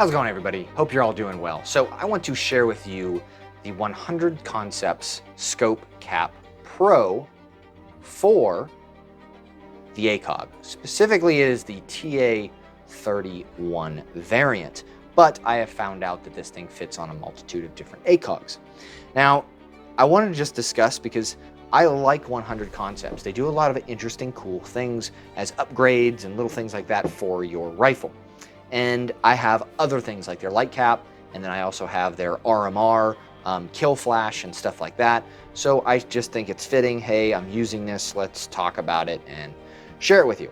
How's it going, everybody? Hope you're all doing well. So I want to share with you the 100 Concepts Scope Cap Pro for the ACOG. Specifically, it is the TA31 variant, but I have found out that this thing fits on a multitude of different ACOGs. Now, I wanted to just discuss because I like 100 Concepts. They do a lot of interesting, cool things as upgrades and little things like that for your rifle. And I have other things like their light cap, and then I also have their RMR, kill flash and stuff like that. So I just think it's fitting. Hey, I'm using this, let's talk about it and share it with you.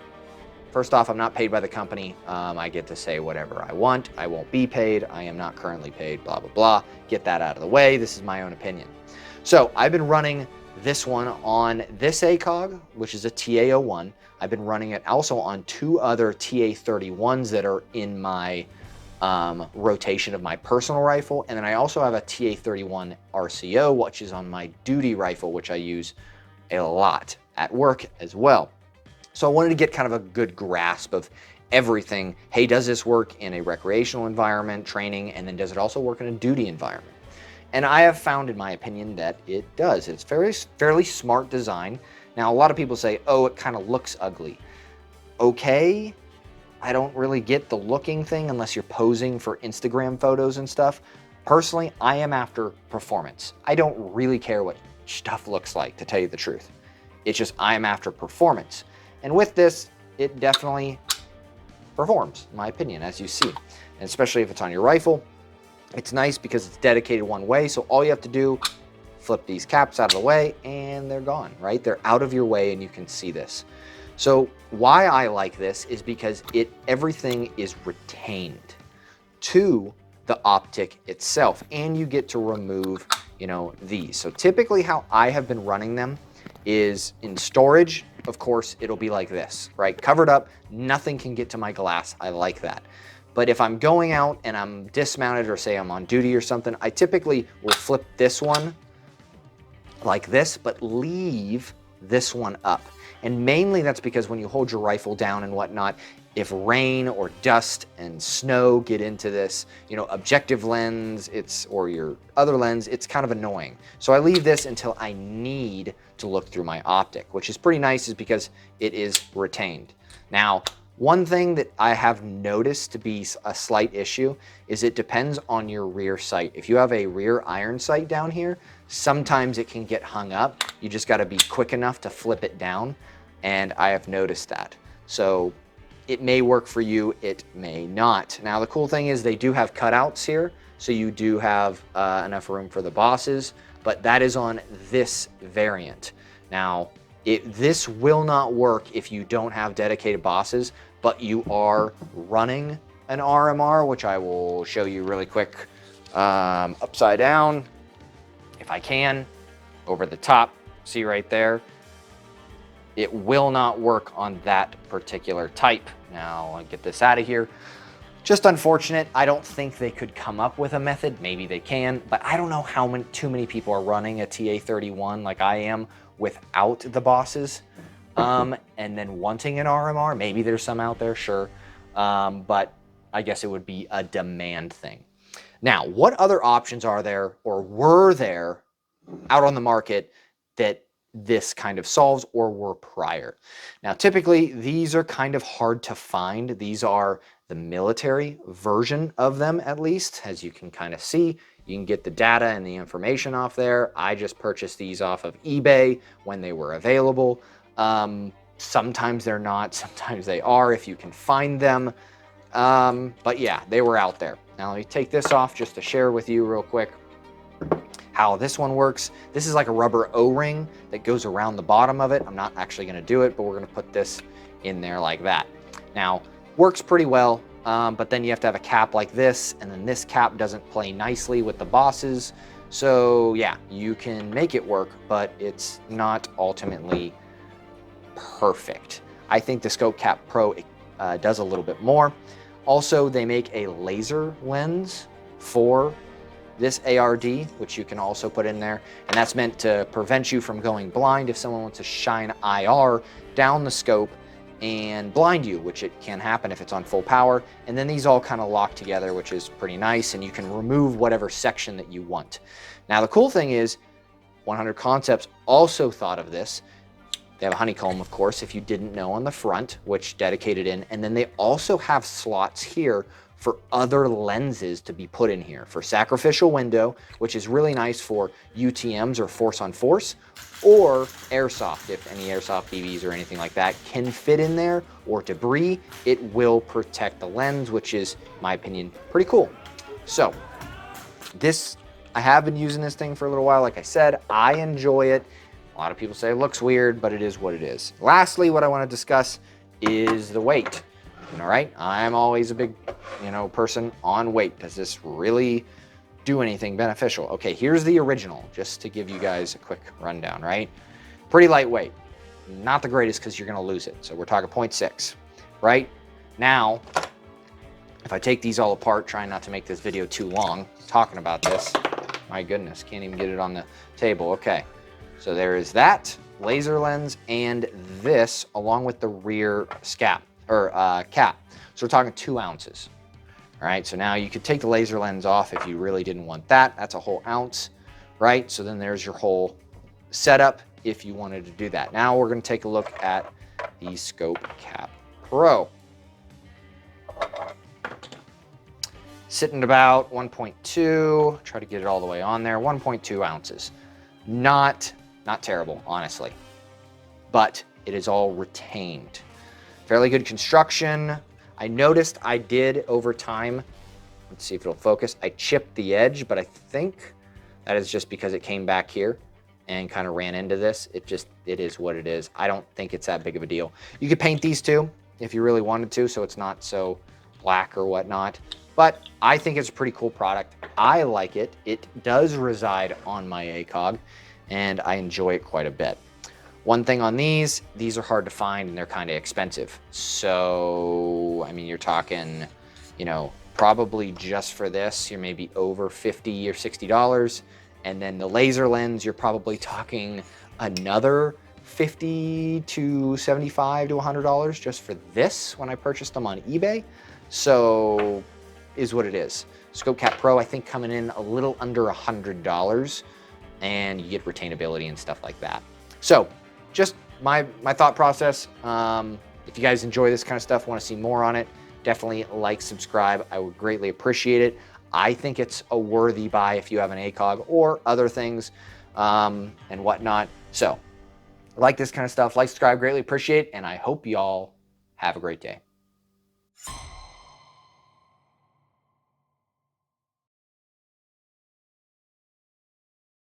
First off, I'm not paid by the company. I get to say whatever I want. I won't be paid. I am not currently paid, blah, blah, blah. Get that out of the way. This is my own opinion. So I've been running this one on this ACOG, which is a TA01. I've been running it also on two other TA31s that are in my rotation of my personal rifle. And then I also have a TA31 RCO, which is on my duty rifle, which I use a lot at work as well. So I wanted to get kind of a good grasp of everything. Hey, does this work in a recreational environment, training, and then does it also work in a duty environment? And I have found, in my opinion, that it does. It's fairly smart design. Now, a lot of people say, oh, it kind of looks ugly. Okay, I don't really get the looking thing unless you're posing for Instagram photos and stuff. Personally, I am after performance. I don't really care what stuff looks like, to tell you the truth. It's just I am after performance. And with this, it definitely performs, in my opinion, as you see. And especially if it's on your rifle. It's nice because it's dedicated one way, so all you have to do, flip these caps out of the way, and they're gone, right? They're out of your way, and you can see this. So why I like this is because everything is retained to the optic itself, and you get to remove, these. So typically how I have been running them is in storage. Of course, it'll be like this, right? Covered up, nothing can get to my glass. I like that. But if I'm going out and I'm dismounted or say I'm on duty or something, I typically will flip this one like this, but leave this one up. And mainly that's because when you hold your rifle down and whatnot, if rain or dust and snow get into this, objective lens, or your other lens, it's kind of annoying. So I leave this until I need to look through my optic, which is pretty nice is because it is retained. Now, one thing that I have noticed to be a slight issue is it depends on your rear sight. If you have a rear iron sight down here, sometimes it can get hung up. You just gotta be quick enough to flip it down, and I have noticed that. So it may work for you, it may not. Now the cool thing is they do have cutouts here, so you do have enough room for the bosses, but that is on this variant. Now, this will not work if you don't have dedicated bosses, but you are running an RMR, which I will show you really quick, upside down, if I can, over the top, see right there. It will not work on that particular type. Now, I'll get this out of here. Just unfortunate. I don't think they could come up with a method. Maybe they can, but I don't know how too many people are running a TA31 like I am without the bosses, and then wanting an RMR. Maybe there's some out there, sure, but I guess it would be a demand thing. Now, what other options are there or were there out on the market that this kind of solves or were prior? Now, typically, these are kind of hard to find. These are the military version of them, at least, as you can kind of see. You can get the data and the information off there. I just purchased these off of eBay when they were available. Sometimes they're not, sometimes they are if you can find them. But yeah, they were out there. Now let me take this off just to share with you real quick how this one works. This is like a rubber O-ring that goes around the bottom of it. I'm not actually gonna do it, but we're gonna put this in there like that. Now, works pretty well, but then you have to have a cap like this, and then this cap doesn't play nicely with the bosses. So yeah, you can make it work, but it's not ultimately perfect. I think the Scope Cap Pro does a little bit more. Also, they make a laser lens for this ARD, which you can also put in there, and that's meant to prevent you from going blind if someone wants to shine IR down the scope and blind you, which it can happen if it's on full power. And then these all kind of lock together, which is pretty nice, and you can remove whatever section that you want. Now, the cool thing is 100 Concepts also thought of this. They have a honeycomb, of course, if you didn't know, on the front, which dedicated in, and then they also have slots here for other lenses to be put in here for sacrificial window, which is really nice for UTMs or force on force, or airsoft. If any airsoft BBs or anything like that can fit in there, or debris, it will protect the lens, which is, in my opinion, pretty cool. So this, I have been using this thing for a little while. Like I said, I enjoy it. A lot of people say it looks weird, but it is what it is. Lastly, what I want to discuss is the weight. All right, I'm always a big, person on weight. Does this really do anything beneficial? Okay, here's the original, just to give you guys a quick rundown, right? Pretty lightweight. Not the greatest because you're going to lose it. So we're talking 0.6, right? Now, if I take these all apart, trying not to make this video too long, talking about this, my goodness, can't even get it on the table. Okay, so there is that laser lens and this, along with the rear cap. So we're talking 2 ounces. All right, so now you could take the laser lens off if you really didn't want that. That's a whole ounce, right? So then there's your whole setup if you wanted to do that. Now we're gonna take a look at the Scope Cap Pro. Sitting about 1.2, try to get it all the way on there, 1.2 ounces. Not terrible, honestly, but it is all retained. Fairly good construction. I noticed I did over time, let's see if it'll focus, I chipped the edge, but I think that is just because it came back here and kind of ran into this. It is what it is. I don't think it's that big of a deal. You could paint these too if you really wanted to, so it's not so black or whatnot. But I think it's a pretty cool product. I like it. It does reside on my ACOG, and I enjoy it quite a bit. One thing on these are hard to find and they're kind of expensive. So, I mean, you're talking, probably just for this, you're maybe over $50 or $60. And then the laser lens, you're probably talking another $50 to $75 to $100 just for this when I purchased them on eBay. So, is what it is. Scope Cap Pro, I think, coming in a little under $100, and you get retainability and stuff like that. So, just my thought process. If you guys enjoy this kind of stuff, want to see more on it, definitely like, subscribe. I would greatly appreciate it. I think it's a worthy buy if you have an ACOG or other things and whatnot. So, like this kind of stuff, like, subscribe, greatly appreciate it, and I hope y'all have a great day.